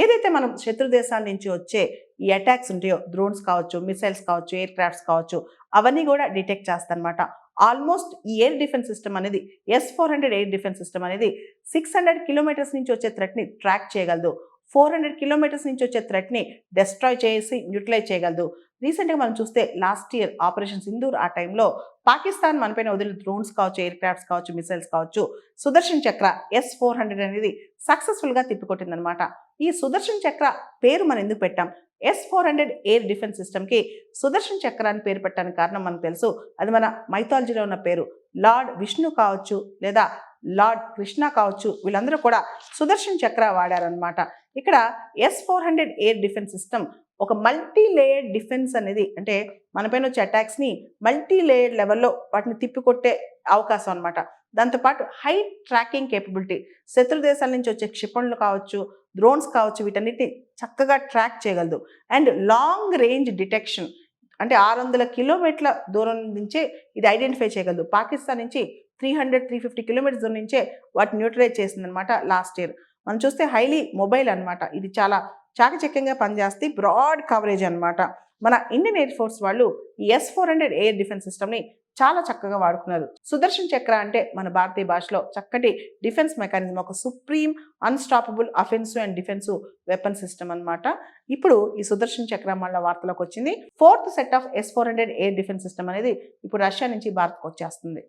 ఏదైతే మనం శత్రు దేశాల నుంచి వచ్చే ఈ అటాక్స్ ఉంటాయో, డ్రోన్స్ కావచ్చు, మిసైల్స్ కావచ్చు, ఎయిర్ క్రాఫ్ట్స్ కావచ్చు, అవన్నీ కూడా డిటెక్ట్ చేస్తారనమాట. ఆల్మోస్ట్ ఈ ఎయిర్ డిఫెన్స్ సిస్టమ్ అనేది S-400 ఎయిర్ డిఫెన్స్ సిస్టమ్ అనేది 600 కిలోమీటర్స్ నుంచి వచ్చే థ్రెట్ని ట్రాక్ చేయగలదు. 400 కిలోమీటర్స్ నుంచి వచ్చే థ్రెట్ని డెస్ట్రాయ్ చేసి న్యూట్రలైజ్ చేయగలదు. రీసెంట్గా మనం చూస్తే లాస్ట్ ఇయర్ ఆపరేషన్ సింధూర్ ఆ టైంలో పాకిస్తాన్ మనపైన వదిలిన డ్రోన్స్ కావచ్చు, ఎయిర్ క్రాఫ్ట్స్ కావచ్చు, మిసైల్స్ కావచ్చు, సుదర్శన్ చక్ర S-400 అనేది సక్సెస్ఫుల్గా తిప్పికొట్టిందనమాట. ఈ సుదర్శన్ చక్ర పేరు మనం ఎందుకు పెట్టాం? S-400 ఎయిర్ డిఫెన్స్ సిస్టమ్కి సుదర్శన్ చక్ర అని పేరు పెట్టడానికి కారణం మనకు తెలుసు. అది మన మైథాలజీలో ఉన్న పేరు. లార్డ్ విష్ణు కావచ్చు లేదా లార్డ్ కృష్ణ కావచ్చు, వీళ్ళందరూ కూడా సుదర్శన్ చక్ర వాడారనమాట. ఇక్కడ S-400 ఎయిర్ డిఫెన్స్ సిస్టమ్ ఒక మల్టీ లేయర్డ్ డిఫెన్స్ అనేది, అంటే మనపైన వచ్చే అటాక్స్ని మల్టీ లేయర్డ్ లెవెల్లో వాటిని తిప్పికొట్టే అవకాశం అనమాట. దాంతోపాటు హై ట్రాకింగ్ కేపబిలిటీ, శత్రు దేశాల నుంచి వచ్చే క్షిపణులు కావచ్చు, డ్రోన్స్ కావచ్చు, వీటన్నిటిని చక్కగా ట్రాక్ చేయగలదు. అండ్ లాంగ్ రేంజ్ డిటెక్షన్, అంటే 600 కిలోమీటర్ల దూరం నుంచే ఇది ఐడెంటిఫై చేయగలదు. పాకిస్తాన్ నుంచి 300-350 కిలోమీటర్స్ దూరం నుంచే వాటిని న్యూట్రలైజ్ చేసిందనమాట లాస్ట్ ఇయర్. మనం చూస్తే హైలీ మొబైల్ అనమాట. ఇది చాలా చాకచక్యంగా పనిచేస్తే బ్రాడ్ కవరేజ్ అనమాట. మన ఇండియన్ ఎయిర్ ఫోర్స్ వాళ్ళు ఈ S-400 ఎయిర్ డిఫెన్స్ సిస్టమ్ని చాలా చక్కగా వాడుకున్నారు. సుదర్శన్ చక్ర అంటే మన భారతీయ భాషలో చక్కటి డిఫెన్స్ మెకానిజం, ఒక supreme unstoppable offensive and defensive weapon system అనమాట. ఇప్పుడు ఈ సుదర్శన్ చక్ర మళ్ళీ వార్తలోకి వచ్చింది. 4th set of S-400 air defence system అనేది ఇప్పుడు రష్యా నుంచి భారత్కు వచ్చేస్తుంది.